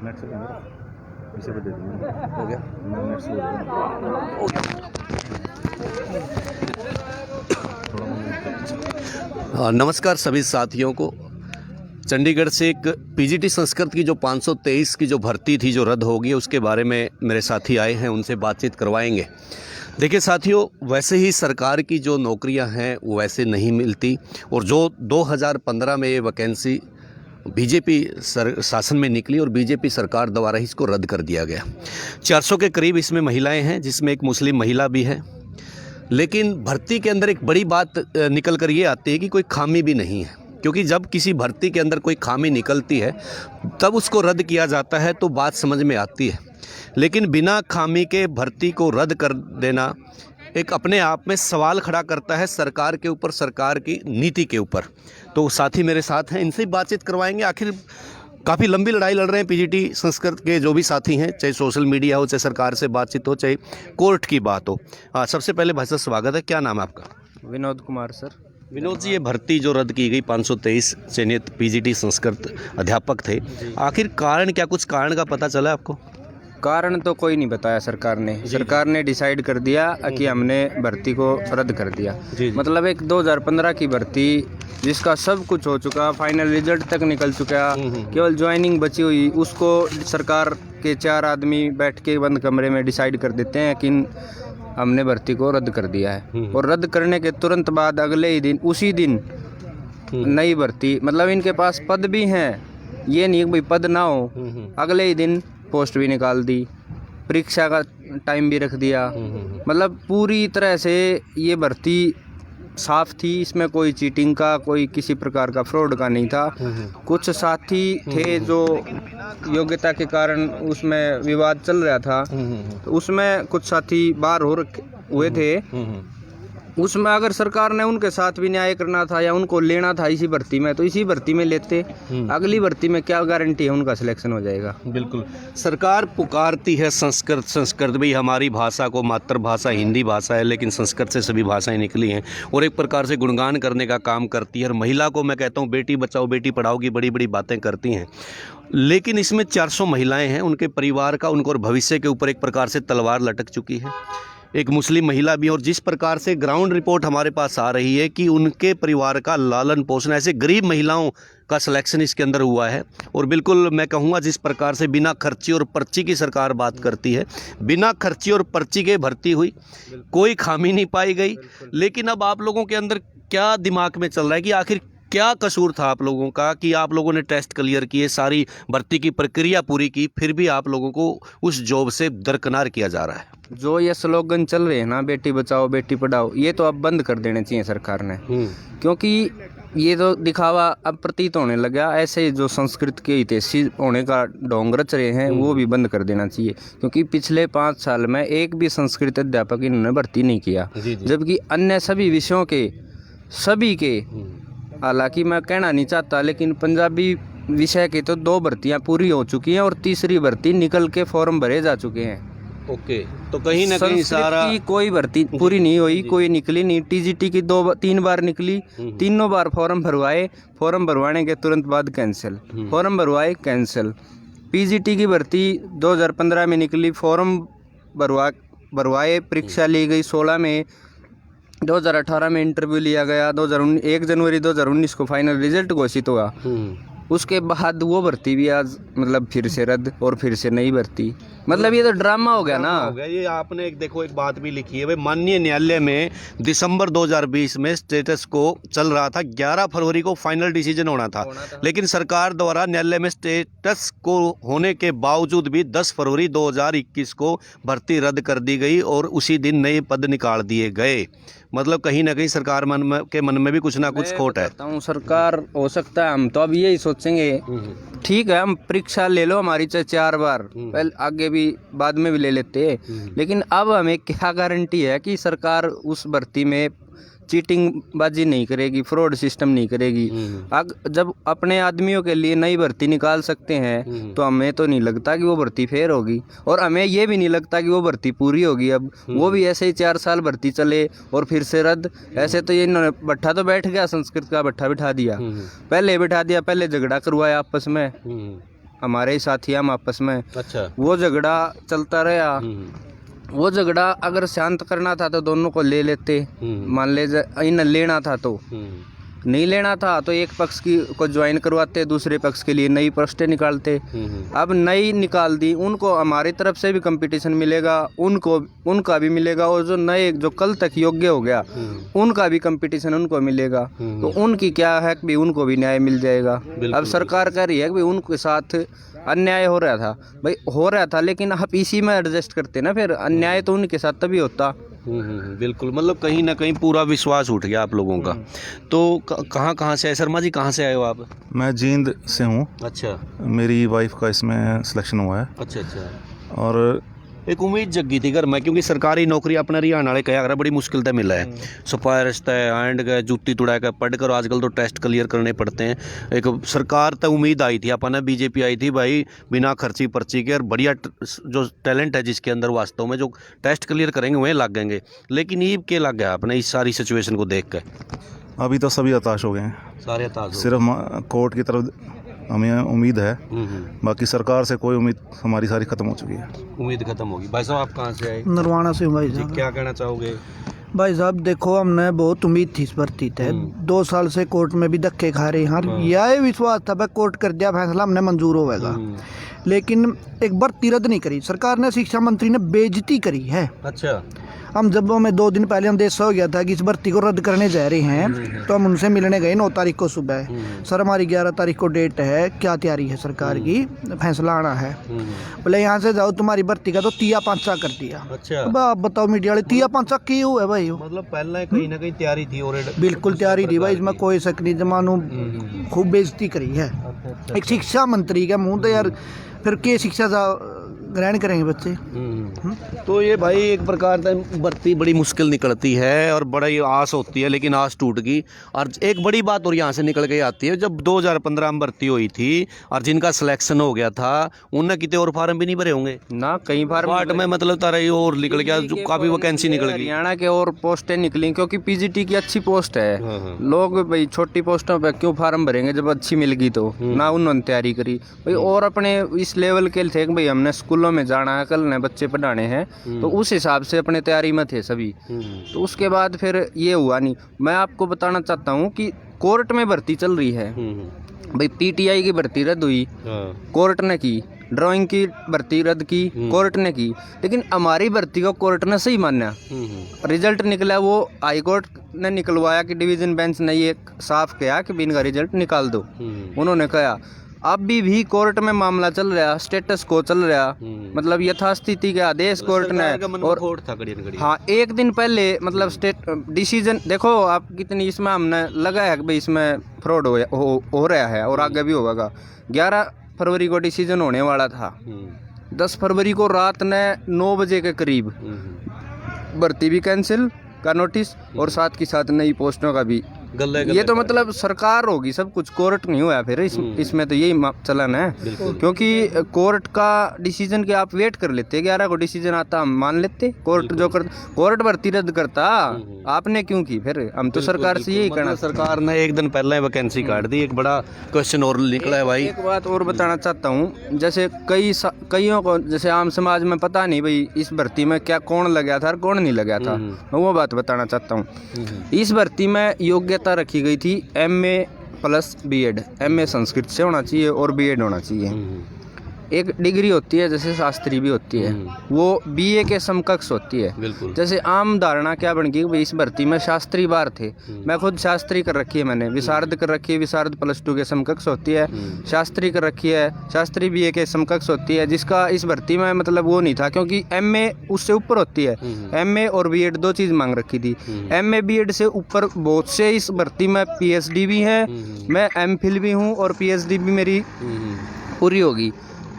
Net से इसे पे दे दूँगा। हो गया। नेट से हो गया। नमस्कार सभी साथियों को। चंडीगढ़ से एक पीजीटी संस्कृत की जो 523 की जो भर्ती थी जो रद्द होगी उसके बारे में मेरे साथी आए हैं, उनसे बातचीत करवाएंगे। देखिए साथियों, वैसे ही सरकार की जो नौकरियां हैं वो वैसे नहीं मिलती, और जो 2015 में ये वैकेंसी बीजेपी शासन में निकली और बीजेपी सरकार द्वारा ही इसको रद्द कर दिया गया। 400 के करीब इसमें महिलाएं हैं, जिसमें एक मुस्लिम महिला भी है। लेकिन भर्ती के अंदर एक बड़ी बात निकल कर ये आती है कि कोई खामी भी नहीं है, क्योंकि जब किसी भर्ती के अंदर कोई खामी निकलती है तब उसको रद्द किया जाता है तो बात समझ में आती है। लेकिन बिना खामी के भर्ती को रद्द कर देना एक अपने आप में सवाल खड़ा करता है सरकार के ऊपर, सरकार की नीति के ऊपर। तो साथी मेरे साथ हैं, इनसे बातचीत करवाएंगे। आखिर काफ़ी लंबी लड़ाई लड़ रहे हैं पीजीटी संस्कृत के जो भी साथी हैं, चाहे सोशल मीडिया हो, चाहे सरकार से बातचीत हो, चाहे कोर्ट की बात हो। सबसे पहले भाई साहब स्वागत है। क्या नाम है आपका? विनोद कुमार सर। विनोद जी, ये भर्ती जो रद्द की गई 523 चयनित पीजीटी संस्कृत अध्यापक थे, आखिर कारण क्या, कुछ कारण का पता चला आपको? कारण तो कोई नहीं बताया सरकार ने। सरकार ने डिसाइड कर दिया कि हमने भर्ती को रद्द कर दिया। मतलब एक 2015 की भर्ती जिसका सब कुछ हो चुका, फाइनल रिजल्ट तक निकल चुका, केवल ज्वाइनिंग बची हुई, उसको सरकार के 4 आदमी बैठ के बंद कमरे में डिसाइड कर देते हैं कि हमने भर्ती को रद्द कर दिया है। और रद्द करने के तुरंत बाद अगले ही दिन, उसी दिन नई भर्ती, मतलब इनके पास पद भी हैं, ये नहीं भाई पद ना हो, अगले ही दिन पोस्ट भी निकाल दी, परीक्षा का टाइम भी रख दिया। मतलब पूरी तरह से ये भर्ती साफ थी, इसमें कोई चीटिंग का, कोई किसी प्रकार का फ्रॉड का नहीं था। कुछ साथी थे जो योग्यता के कारण उसमें विवाद चल रहा था, तो उसमें कुछ साथी बाहर हुए थे। उसमें अगर सरकार ने उनके साथ भी न्याय करना था या उनको लेना था इसी भर्ती में, तो इसी भर्ती में लेते। अगली भर्ती में क्या गारंटी है उनका सिलेक्शन हो जाएगा? बिल्कुल। सरकार पुकारती है संस्कृत भी हमारी भाषा को, मातृभाषा हिंदी भाषा है, लेकिन संस्कृत से सभी भाषाएं निकली हैं, और एक प्रकार से गुणगान करने का काम करती है। और महिला को मैं कहता हूँ बेटी बचाओ बेटी पढ़ाओ की बड़ी बड़ी बातें करती हैं। लेकिन इसमें 400 महिलाएं हैं, उनके परिवार का, उनको और भविष्य के ऊपर एक प्रकार से तलवार लटक चुकी है। एक मुस्लिम महिला भी, और जिस प्रकार से ग्राउंड रिपोर्ट हमारे पास आ रही है कि उनके परिवार का लालन पोषण, ऐसे गरीब महिलाओं का सिलेक्शन इसके अंदर हुआ है। और बिल्कुल मैं कहूँगा जिस प्रकार से बिना खर्ची और पर्ची की सरकार बात करती है, बिना खर्ची और पर्ची के भर्ती हुई, कोई खामी नहीं पाई गई। लेकिन अब आप लोगों के अंदर क्या दिमाग में चल रहा है कि आखिर क्या कसूर था आप लोगों का कि आप लोगों ने टेस्ट क्लियर किए, सारी भर्ती की प्रक्रिया पूरी की, फिर भी आप लोगों को उस जॉब से दरकिनार किया जा रहा है? जो ये स्लोगन चल रहे हैं ना, बेटी बचाओ बेटी पढ़ाओ, ये तो अब बंद कर देने चाहिए सरकार ने। क्योंकि ये तो दिखावा अब प्रतीत होने लगा। ऐसे जो संस्कृत के हितैषी होने का ढोंग रच रहे हैं वो भी बंद कर देना चाहिए। क्योंकि पिछले 5 साल में एक भी संस्कृत अध्यापक इन्होंने भर्ती नहीं किया, जबकि अन्य सभी विषयों के सभी के, हालांकि मैं कहना नहीं चाहता, लेकिन पंजाबी विषय की तो 2 भर्तियां पूरी हो चुकी हैं और तीसरी भर्ती निकल के फॉर्म भरे जा चुके हैं। ओके, तो कहीं ना कहीं सारा की कोई भर्ती पूरी नहीं हुई, कोई निकली नहीं। टीजीटी की 2-3 बार निकली, तीनों बार फॉर्म भरवाए, फॉर्म भरवाने के तुरंत बाद कैंसिल, फॉर्म भरवाए कैंसिल। पीजीटी की भर्ती 2015 में निकली, फॉर्म भरवाए, परीक्षा ली गई 16 में, 2018 में इंटरव्यू लिया गया, 1 जनवरी 2019 को फाइनल रिजल्ट घोषित हुआ। उसके बाद वो भर्ती भी आज मतलब फिर से रद्द, और फिर से नई भर्ती। मतलब ये तो ड्रामा हो गया ना। हो गया ये। आपने एक देखो एक बात भी लिखी है भाई, माननीय न्यायालय में दिसंबर 2020 में स्टेटस को चल रहा था, 11 फरवरी को फाइनल डिसीजन होना था, लेकिन सरकार द्वारा न्यायालय में स्टेटस को होने के बावजूद भी 10 फरवरी 2021 को भर्ती रद्द कर दी गई और उसी दिन नए पद निकाल दिए गए। मतलब कहीं ना कहीं सरकार के मन में भी कुछ ना कुछ खोट है। सरकार हो सकता है, हम तो अब यही सोचेंगे ठीक है हम परीक्षा ले लो हमारी चाहे 4 बार, पहले आगे भी बाद में भी ले लेते, लेकिन अब हमें क्या गारंटी है कि सरकार उस भर्ती में चीटिंग बाजी नहीं करेगी, फ्रॉड सिस्टम नहीं करेगी। जब अपने आदमियों के लिए नई भर्ती निकाल सकते हैं तो हमें तो नहीं लगता कि वो भर्ती फेर होगी, और हमें ये भी नहीं लगता कि वो भर्ती पूरी होगी। अब वो भी ऐसे ही 4 साल भर्ती चले और फिर से रद्द। ऐसे तो ये इन्होंने भट्ठा तो बैठ गया, संस्कृत का भट्ठा बिठा दिया, पहले बिठा दिया, पहले झगड़ा करवाया आपस में, हमारे ही साथी हम आपस में, अच्छा। वो झगड़ा चलता रहा। वो झगड़ा अगर शांत करना था तो दोनों को ले लेते, मान ले इन लेना था तो नहीं लेना था तो एक पक्ष की को ज्वाइन करवाते, दूसरे पक्ष के लिए नई पोस्टें निकालते। अब नई निकाल दी, उनको हमारी तरफ से भी कंपटीशन मिलेगा, उनको उनका भी मिलेगा, और जो नए जो कल तक योग्य हो गया उनका भी कंपटीशन उनको मिलेगा। तो उनकी क्या है कि उनको भी न्याय मिल जाएगा। अब सरकार कह रही है कि उनके साथ अन्याय हो रहा था, भाई हो रहा था, लेकिन आप इसी में एडजस्ट करते ना, फिर अन्याय तो उनके साथ तभी होता। बिल्कुल, मतलब कहीं ना कहीं पूरा विश्वास उठ गया आप लोगों का। तो कहाँ से आए शर्मा जी, कहाँ से आए हो आप? मैं जींद से हूँ। अच्छा। मेरी वाइफ का इसमें सिलेक्शन हुआ है। अच्छा अच्छा। और एक उम्मीद जगी थी घर में, क्योंकि सरकारी नौकरी अपने हरियाणा वाले कहा बड़ी मुश्किल से मिला है। सिपाही है, एंड गए जूती तुड़ा के पढ़कर आजकल तो टेस्ट क्लियर करने पड़ते हैं। एक सरकार तो उम्मीद आई थी अपन, बीजेपी आई थी भाई बिना खर्ची पर्ची के, और बढ़िया जो टैलेंट है जिसके अंदर वास्तव में जो टेस्ट क्लियर करेंगे वहीं लग जाएंगे। लेकिन ये के लग गया अपने इस सारी सिचुएशन को देख कर? अभी तो सभी हताश हो गए हैं, सारे हताश। सिर्फ कोर्ट की तरफ हमें उम्मीद है, बाकी सरकार से कोई उम्मीद हमारी सारी खत्म हो चुकी है। उम्मीद खत्म होगी। भाई साहब आप कहाँ से आए? नरवाना से हूँ भाई जी, साहब। क्या कहना चाहोगे? भाई साहब देखो, हमने बहुत उम्मीद थी इस भर्ती से। 2 साल से कोर्ट में भी धक्के खा रहे हैं, यह विश्वास था भाई कोर्ट कर दिया फैसला हमने मंजूर होगा, लेकिन एक भर्ती रद्द नहीं करी सरकार ने। शिक्षा मंत्री ने बेइज्जती करी है। अच्छा। हम जब हमें 2 दिन पहले हम हो गया था कि इस भर्ती को रद्द करने जा रहे हैं, तो हम उनसे मिलने गए 9 तारीख को सुबह। सर हमारी 11 तारीख को डेट है, क्या तैयारी है सरकार की, फैसला आना है। बोले यहाँ से जाओ तुम्हारी भर्ती का तो 3-5 कर दिया। अच्छा। अब आप बताओ मीडिया वाले 3-5 क्यों है भाई? मतलब पहले कहीं ना कहीं तैयारी थी ऑलरेडी। बिल्कुल तैयारी थी भाई, इसमें कोई शक नहीं। जमानू खूब बेइज्जती करी है एक शिक्षा मंत्री का मुंह। तो यार फिर के शिक्षा ग्रहण करेंगे बच्चे? तो ये भाई एक प्रकार से भर्ती बड़ी मुश्किल निकलती है और बड़ा ही आस होती है, लेकिन आस टूट गई। और एक बड़ी बात और यहाँ से निकल के आती है, जब 2015 में भर्ती हुई थी और जिनका सिलेक्शन हो गया था उनने कितने और फार्म भी नहीं भरे होंगे ना, कई फार्म पार्ट में, मतलब तारा ये और निकल गया, जो काफी वैकेंसी निकल गई। हरियाणा के और पोस्टें निकली क्योंकि पीजीटी की अच्छी पोस्ट है। लोग भाई छोटी पोस्टों पे क्यों फार्म भरेंगे जब अच्छी मिल गई तो। ना उन्होंने तैयारी करी भाई, और अपने इस लेवल के थे कि भाई हमने स्कूलों में जाना है, कल ने बच्चे पढ़ाने हैं, तो उस हिसाब से अपने तैयारी में थे सभी। तो उसके बाद फिर ये हुआ नहीं। मैं आपको बताना चाहता हूँ कि कोर्ट में भर्ती चल रही है भाई। पीटीआई की भर्ती रद्द हुई, कोर्ट ने की। ड्राइंग की भर्ती रद्द की, कोर्ट ने की। लेकिन हमारी भर्ती को कोर्ट ने सही माना। रिजल्ट निकला वो हाई कोर्ट ने निकलवाया कि डिवीजन बेंच ने ये साफ किया कि इनका रिजल्ट निकाल दो। उन्होंने कहा अभी भी कोर्ट में मामला चल रहा, स्टेटस को चल रहा, मतलब यथास्थिति के आदेश कोर्ट ने। और हाँ, एक दिन पहले मतलब डिसीजन देखो आप कितनी इसमें हमने लगा है कि भाई इसमें फ्रॉड हो रहा है और आगे भी होगा। 11 फरवरी को डिसीजन होने वाला था, 10 फरवरी को रात ने 9 बजे के करीब भर्ती भी कैंसिल का नोटिस और साथ के साथ नई पोस्टों का भी। ये तो मतलब सरकार होगी, सब कुछ कोर्ट नहीं हुआ फिर इसमें तो यही चलन है। क्योंकि कोर्ट का डिसीजन के आप वेट कर लेते, 11 को डिसीजन आता हम मान लेते। कोर्ट जो कर कोर्ट भर्ती रद्द करता, आपने क्यों की? फिर हम तो सरकार से यही कहना, सरकार ने एक दिन पहले वैकेंसी काट दी। एक बड़ा क्वेश्चन और निकला है भाई। एक बात और बताना चाहता हूँ, जैसे कईयों को जैसे आम समाज में पता नहीं भाई इस भर्ती में क्या कौन लगा था और कौन नहीं लगा था, मैं वो बात बताना चाहता हूँ। इस भर्ती में योग्यता रखी गई थी MA+ B.Ed, MA संस्कृत से होना चाहिए और B.Ed होना चाहिए। एक डिग्री होती है जैसे शास्त्री भी होती है, वो BA के समकक्ष होती है। जैसे आम धारणा क्या बन गई, इस भर्ती में शास्त्री बार थे। मैं खुद शास्त्री कर रखी है, मैंने विशारद कर रखी है, विशारद +2 के समकक्ष होती है। शास्त्री कर रखी है, शास्त्री BA के समकक्ष होती है, जिसका इस भर्ती में मतलब वो नहीं था क्योंकि MA उससे ऊपर होती है। MA और B.Ed 2 चीज़ मांग रखी थी। MA B.Ed से ऊपर बहुत से इस भर्ती में PhD भी है, मैं MPhil भी हूँ और PhD भी मेरी पूरी होगी।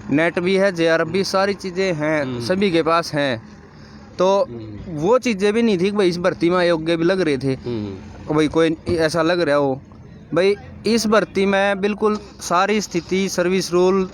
नेट भी है, JRF भी, सारी चीज़ें हैं, सभी के पास हैं। तो वो चीज़ें भी नहीं थी कि भाई इस भर्ती में अयोग्य भी लग रहे थे, भाई कोई ऐसा लग रहा हो। भाई इस भर्ती में बिल्कुल सारी स्थिति, सर्विस रूल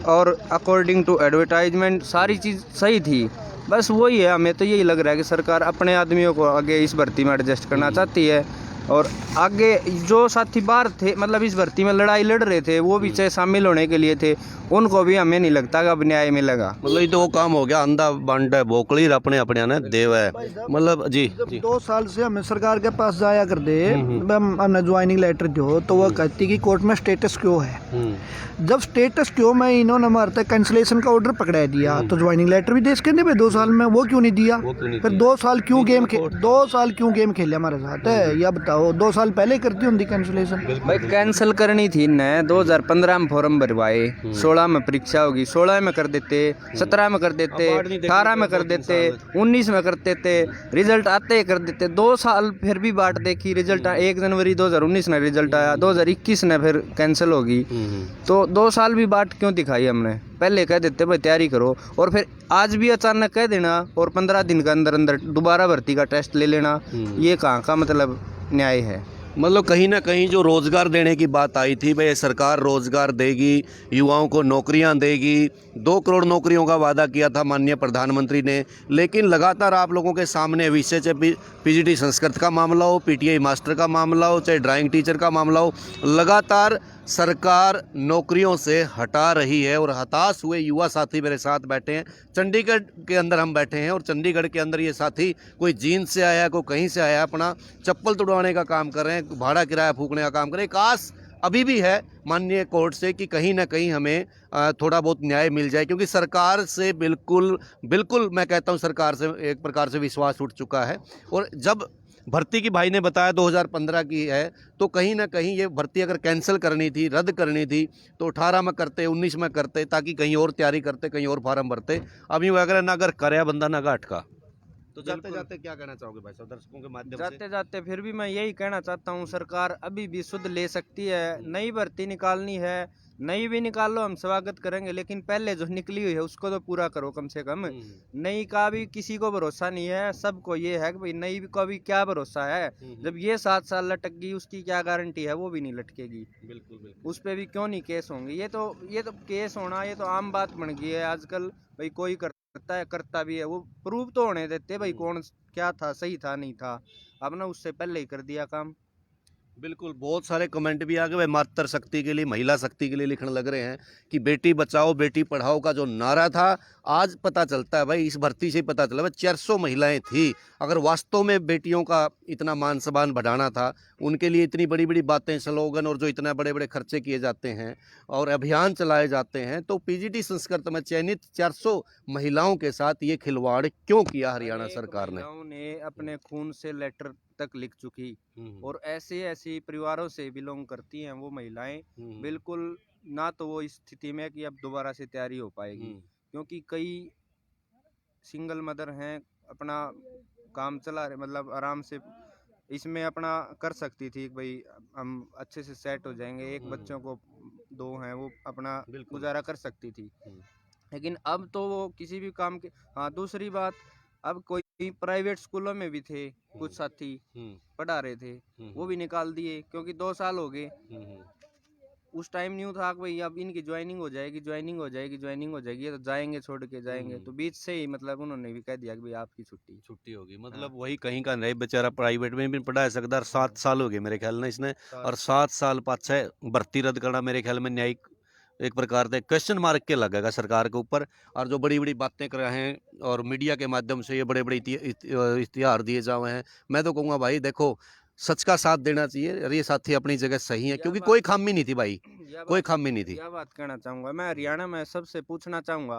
और अकॉर्डिंग टू एडवर्टाइजमेंट सारी चीज़ सही थी। बस वही है, हमें तो यही लग रहा है कि सरकार अपने आदमियों को आगे इस भर्ती में एडजस्ट करना चाहती है। और आगे जो साथी बाहर थे, मतलब इस भर्ती में लड़ाई लड़ रहे थे, वो भी चाहे शामिल होने के लिए थे, उनको भी हमें नहीं लगता कि अब न्याय मिलेगा। मतलब ये तो वो काम हो गया, अंधा बंड है बोकली अपने अपने ने देव है, मतलब जी जब जी 2 साल से हमें सरकार के पास जाया कर दे, हमने ज्वाइनिंग लेटर दो तो वो कहती कि कोर्ट में स्टेटस क्यों है। जब स्टेटस क्यों में इन्होंने हमारे कैंसिलेशन का ऑर्डर पकड़ा दिया तो ज्वाइनिंग लेटर भी दे इसके नहीं 2 साल में, वो क्यों नहीं दिया। फिर 2 साल क्यों गेम खेले हमारे साथ है, या बताओ 2 साल पहले करती होंगी कैंसिलेशन। भाई कैंसिल करनी थी न, 2015 में फॉर्म भरवाए, 16 में परीक्षा होगी, 16 में कर देते, 17 में कर देते, 18 में कर देते, 19 में कर देते, रिजल्ट आते ही कर देते। 2 साल फिर भी बाट देखी, रिजल्ट 1 जनवरी 2019 में रिजल्ट आया, 2021 में फिर कैंसिल होगी। तो 2 साल भी बाट क्यों दिखाई हमने, पहले कह देते भाई तैयारी करो, और फिर आज भी अचानक कह देना और 15 दिन के अंदर अंदर दोबारा भर्ती का टेस्ट ले लेना, ये कहाँ का मतलब न्याय है। मतलब कहीं ना कहीं जो रोज़गार देने की बात आई थी, भाई सरकार रोज़गार देगी, युवाओं को नौकरियां देगी, 2 करोड़ नौकरियों का वादा किया था माननीय प्रधानमंत्री ने, लेकिन लगातार आप लोगों के सामने विषय चाहे पीजीटी संस्कृत का मामला हो, पीटीआई मास्टर का मामला हो, चाहे ड्राइंग टीचर का मामला हो, लगातार सरकार नौकरियों से हटा रही है। और हताश हुए युवा साथी मेरे साथ बैठे हैं, चंडीगढ़ के अंदर हम बैठे हैं, और चंडीगढ़ के अंदर ये साथी कोई जींस से आया, कोई कहीं से आया, अपना चप्पल तुड़वाने का काम कर रहे हैं, भाड़ा किराया फूकने का काम कर रहे हैं। एक आस अभी भी है माननीय कोर्ट से कि कहीं ना कहीं हमें थोड़ा बहुत न्याय मिल जाए, क्योंकि सरकार से बिल्कुल मैं कहता हूँ सरकार से एक प्रकार से विश्वास उठ चुका है। और जब भर्ती की भाई ने बताया 2015 की है, तो कहीं ना कहीं ये भर्ती अगर कैंसिल करनी थी, रद्द करनी थी, तो 18 में करते, 19 में करते, ताकि कहीं और तैयारी करते, कहीं और फार्म भरते। अभी वगैरह ना अगर करे बंदा ना अटका। तो जाते जाते क्या कहना चाहोगे भाई साहब दर्शकों के माध्यम से? जाते जाते फिर भी मैं यही कहना चाहता हूँ, सरकार अभी भी शुद्ध ले सकती है, नई भर्ती निकालनी है, नई भी निकाल लो, हम स्वागत करेंगे, लेकिन पहले जो निकली हुई है उसको तो पूरा करो कम से कम। नई का भी किसी को भरोसा नहीं है, सबको ये है कि भाई नई का भी क्या भरोसा है, जब ये 7 साल लटक गई उसकी क्या गारंटी है, वो भी नहीं लटकेगी। बिल्कुल उस पर भी क्यों नहीं केस होंगे। ये तो केस होना ये तो आम बात बन गई है आजकल। भाई कोई करता है, करता भी है, वो प्रूव तो होने देते भाई कौन क्या था, सही था नहीं था, अब ना उससे पहले ही कर दिया काम। बिल्कुल, बहुत सारे कमेंट भी आ गए भाई, मातृ शक्ति के लिए, महिला शक्ति के लिए लिखने लग रहे हैं कि बेटी बचाओ बेटी पढ़ाओ का जो नारा था, आज पता चलता है भाई, इस भर्ती से ही पता चला भाई 400 महिलाएं थी। अगर वास्तव में बेटियों का इतना मान सम्मान बढ़ाना था, उनके लिए इतनी बड़ी बड़ी बातें, स्लोगन और जो इतना बड़े बड़े खर्चे किए जाते हैं और अभियान चलाए जाते हैं, तो पीजीटी संस्कृत में चयनित 400 महिलाओं के साथ ये खिलवाड़ क्यों किया हरियाणा सरकार ने? महिलाओं ने अपने खून से लेटर तक लिख चुकी, और ऐसे ऐसी परिवारों से बिलोंग करती हैं वो महिलाएं, बिल्कुल ना तो वो इस स्थिति में कि अब दोबारा से तैयारी हो पाएगी, क्योंकि कई सिंगल मदर हैं, अपना काम चला रहे, मतलब आराम से इसमें अपना कर सकती थी भाई हम अच्छे से सेट हो जाएंगे, एक बच्चों को 2 हैं वो अपना गुजारा कर सकती थी। लेकिन अब तो वो किसी भी काम के, हाँ दूसरी बात, अब कोई प्राइवेट स्कूलों में भी थे कुछ साथी पढ़ा रहे थे, वो भी निकाल दिए, क्योंकि 2 साल हो गए। उस टाइम न्यू था कि भाई अब इनकी ज्वाइनिंग हो जाएगी, तो जाएंगे, छोड़ के जाएंगे, तो बीच से ही मतलब उन्होंने भी कह दिया कि भाई आपकी छुट्टी होगी। मतलब वही कहीं का नहीं, बेचारा प्राइवेट में भी पढ़ा सकता। 7 साल हो गए मेरे ख्याल में इसने, और 7 साल पाछे भर्ती रद्द करना मेरे ख्याल में न्यायिक एक प्रकार से क्वेश्चन मार्क के लगेगा सरकार के ऊपर। और जो बड़ी बड़ी बातें कर रहे हैं और मीडिया के माध्यम से ये बड़े बड़े इश्तिहार दिए जा रहे हैं, मैं तो कहूँगा भाई देखो, सच का साथ देना चाहिए, और ये साथी अपनी जगह सही है, क्योंकि कोई खामी नहीं थी भाई, कोई खामी नहीं थी। क्या बात कहना चाहूँगा मैं, हरियाणा में सबसे पूछना चाहूँगा,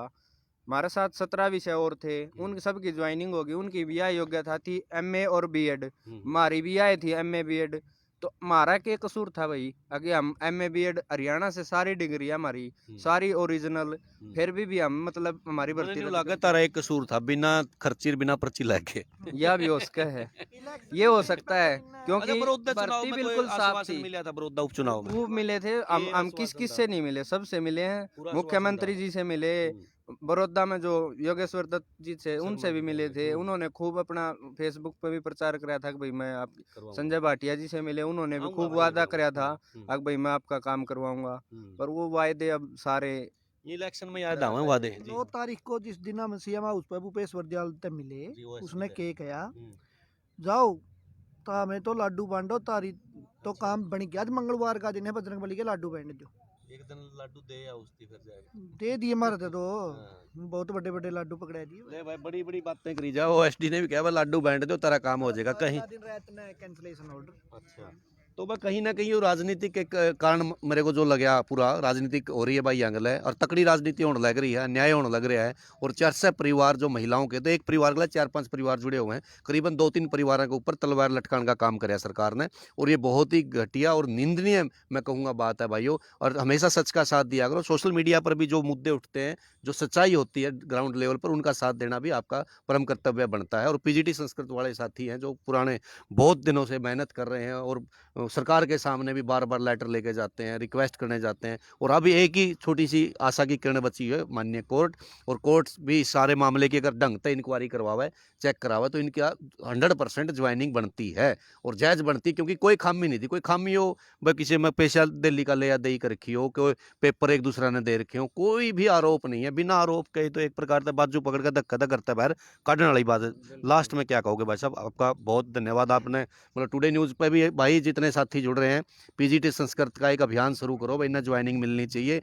हमारे साथ 17 विषय और थे, उन सबकी ज्वाइनिंग होगी, उनकी बीए योग्यता थी MA और BEd, हमारी भी आई थी MA BEd, तो हमारा क्या कसूर था भाई, अगर हम MA BEd हरियाणा से सारी डिग्री हमारी सारी ओरिजिनल, फिर भी हम मतलब हमारी भर्ती लगातार एक कसूर था, बिना खर्ची बिना पर्ची लेके। यह भी हो सकता है, ये हो सकता है, क्योंकि भर्ती बिल्कुल साफ थी। मिला था बड़ौदा उपचुनाव में, खूब मिले थे, हम किस से नहीं मिले, सबसे मिले हैं, मुख्यमंत्री जी से मिले, बड़ौदा में जो योगेश्वर दत्त जी थे उनसे भी मिले थे, उन्होंने खूब अपना फेसबुक पे भी प्रचार कराया था कि भाई मैं आप संजय भाटिया जी से मिले, उन्होंने भी खूब वादा कराया था कि भाई मैं आपका काम करवाऊंगा, पर वो वायदे अब सारे इलेक्शन में याद आवे वादे। 2 तारीख को जिस दिन हम सीएम हाउस पर भूपेश बघेल से मिले, उसने के कहा जाओ तो हमें तो लाडू बांटो, तारी तो काम बन गया, आज मंगलवार का दिन है, बजरंग बली के लाडू बांट दो। एक दिन लाडू दे या उसकी फिर जाएगा दे दिए मारे थे तो बहुत बड़े बड़े लाडू पकड़ा दिए ले भाई बड़ी बड़ी बातें करी जाओ। ओएसडी ने भी कहा भाई लाडू बांट दो तेरा काम हो जाएगा कहीं। दिन रात में कैंसलेशन ऑर्डर। अच्छा तो भाई कहीं ना कहीं वो राजनीतिक एक कारण मेरे को जो लगा पूरा राजनीतिक हो रही है भाई एंगल है और तकड़ी राजनीति होने लग रही है, अन्याय होने लग रहा है। और 400 परिवार जो महिलाओं के तो एक परिवार के लिए 4-5 परिवार जुड़े हुए हैं, करीबन 2-3 परिवारों के ऊपर तलवार लटकाने का काम कराया सरकार ने। और ये बहुत ही घटिया और निंदनीय मैं कहूँगा बात है भाइयों। और हमेशा सच का साथ दिया करो। सोशल मीडिया पर भी जो मुद्दे उठते हैं, जो सच्चाई होती है ग्राउंड लेवल पर, उनका साथ देना भी आपका परम कर्तव्य बनता है। और पीजीटी संस्कृत वाले साथी हैं जो पुराने बहुत दिनों से मेहनत कर रहे हैं और सरकार के सामने भी बार बार लेटर लेके जाते हैं, रिक्वेस्ट करने जाते हैं। और अभी एक ही छोटी सी आशा की किरण बची है, माननीय कोर्ट। और कोर्ट भी सारे मामले की अगर ढंग से इंक्वायरी करवावे, चेक करावे तो इनका 100% ज्वाइनिंग बनती है और जायज़ बनती है। क्योंकि कोई खामी नहीं थी, कोई खामी हो भाई किसी में पेशा दिल्ली का ले या दे कर रखी हो, कोई पेपर एक दूसरा ने दे रखे हो, कोई भी आरोप नहीं है। बिना आरोप के तो एक प्रकार से बाजू पकड़ कर धक्का करता है बाहर काटने वाली बात है। लास्ट में क्या कहोगे भाई साहब? आपका बहुत धन्यवाद। आपने मतलब टुडे न्यूज़ पे भी भाई जितने साथी जुड़ रहे हैं, पीजीटी संस्कृत का एक अभियान शुरू करो भाई, ना ज्वाइनिंग मिलनी चाहिए।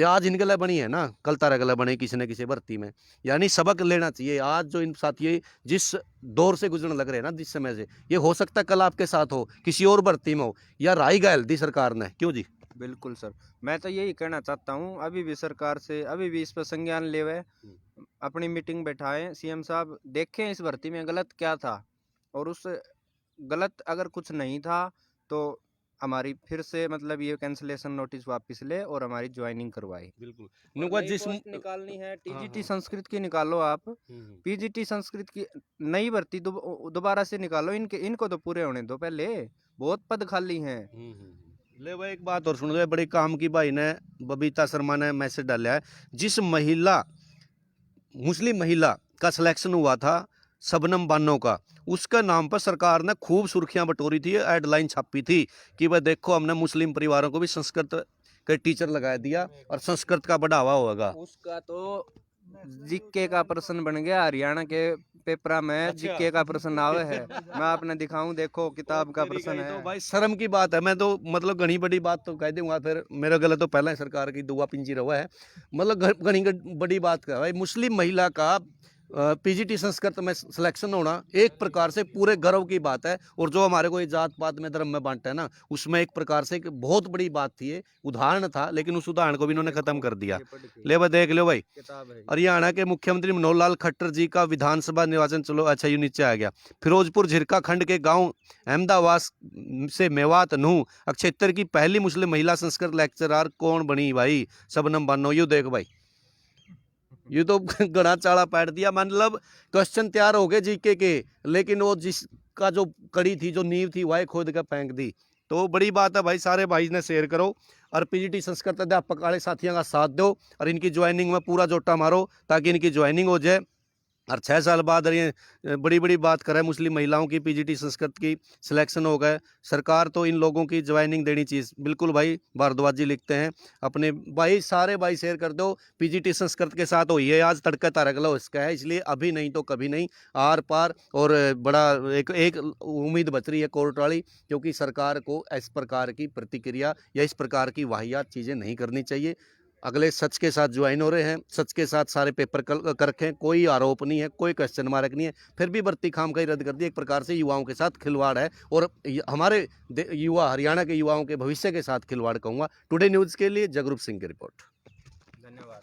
आज इनके लिए बनी है ना, कल तारा के लिए बने किसी न किसी भर्ती में, यानी सबक लेना चाहिए। आज जो इन साथी जिस दौर से गुजरने लग रहे हैं ना, जिस समय से, ये हो सकता है कल आपके साथ हो, किसी और भर्ती में हो, या राई गैल दी सरकार ने। क्यों जी? बिल्कुल सर, मैं तो यही कहना चाहता हूँ, अभी भी सरकार से अभी भी इस पर संज्ञान लेवे, अपनी मीटिंग बैठाएं, सीएम साहब देखें इस भर्ती में गलत क्या था, और उस गलत अगर कुछ नहीं था तो हमारी फिर से मतलब ये कैंसलेशन नोटिस वापस ले और हमारी ज्वाइनिंग करवाई। बिल्कुल नई पोस्ट निकालनी है टीजीटी संस्कृत की निकालो आप, पीजीटी संस्कृत की नई भर्ती दोबारा से निकालो। इनको तो पूरे होने दो पहले, बहुत पद खाली हैं। ले भाई एक बात और सुन लो, बड़ी काम की भाई ने बबीता शर्मा ने मैसेज डाला है। जिस महिला मुस्लिम महिला का सिलेक्शन हुआ था शबनम बानो का, उसका नाम पर सरकार ने खूब सुर्खियां बटोरी थी, हेडलाइन छापी थी कि भाई देखो हमने मुस्लिम परिवारों को भी संस्कृत के टीचर लगा दिया और संस्कृत का बढ़ावा होगा। उसका तो जीके का प्रश्न बन गया, हरियाणा के पेपर में जीके का प्रश्न आवे है। मैं आपने दिखाऊं, देखो किताब का प्रश्न है। तो भाई शर्म की बात है। मैं तो मतलब घनी बड़ी बात तो कह दूंगा, फिर मेरा गलत तो पहले सरकार की दुआ पिंजी रहा है। मतलब घनी बड़ी बात का भाई, मुस्लिम महिला का पीजीटी संस्कृत में सिलेक्शन होना एक प्रकार से पूरे गर्व की बात है। और जो हमारे को ये जात पात में धर्म में बांटा है ना, उसमें एक प्रकार से एक बहुत बड़ी बात थी, ये उदाहरण था, लेकिन उस उदाहरण को भी इन्होंने खत्म कर दिया। ले भाई देख लो भाई, हरियाणा के मुख्यमंत्री मनोहर लाल खट्टर जी का विधानसभा निर्वाचन, चलो अच्छा ये नीचे आ गया। फिरोजपुर झिरका खंड के गाँव अहमदाबाद से मेवात नूह क्षेत्र की पहली मुस्लिम महिला संस्कृत लेक्चरर कौन बनी भाई? शबनम बानो। यू देख भाई, ये तो गड़ा चाड़ा पैट दिया। मतलब क्वेश्चन तैयार हो गए जीके के, लेकिन वो जिसका जो कड़ी थी, जो नींव थी, वह खोद कर फेंक दी। तो बड़ी बात है भाई, सारे भाई ने शेयर करो और पीजीटी संस्कृत अध्यापक वाले साथियों का साथ दो और इनकी ज्वाइनिंग में पूरा जोटा मारो ताकि इनकी ज्वाइनिंग हो जाए। और 6 साल बाद ये बड़ी बड़ी बात करें मुस्लिम महिलाओं की पीजीटी संस्कृत की सिलेक्शन हो गए। सरकार तो इन लोगों की ज्वाइनिंग देनी चाहिए। बिल्कुल भाई, भारद्वाज जी लिखते हैं अपने भाई, सारे भाई शेयर कर दो। पीजीटी संस्कृत के साथ हुई है आज तड़का तारगला उसका है, इसलिए अभी नहीं तो कभी नहीं, आर पार। और बड़ा एक उम्मीद बच रही है कोर्ट वाली, क्योंकि सरकार को इस प्रकार की प्रतिक्रिया या इस प्रकार की वाहियात चीज़ें नहीं करनी चाहिए। अगले सच के साथ ज्वाइन हो रहे हैं, सच के साथ सारे पेपर कर रखें, कोई आरोप नहीं है, कोई क्वेश्चन मार्क नहीं है, फिर भी भर्ती खाम का ही रद्द कर दी। एक प्रकार से युवाओं के साथ खिलवाड़ है और हमारे युवा, हरियाणा के युवाओं के भविष्य के साथ खिलवाड़ कहूँगा। टुडे न्यूज़ के लिए जगरूप सिंह की रिपोर्ट। धन्यवाद।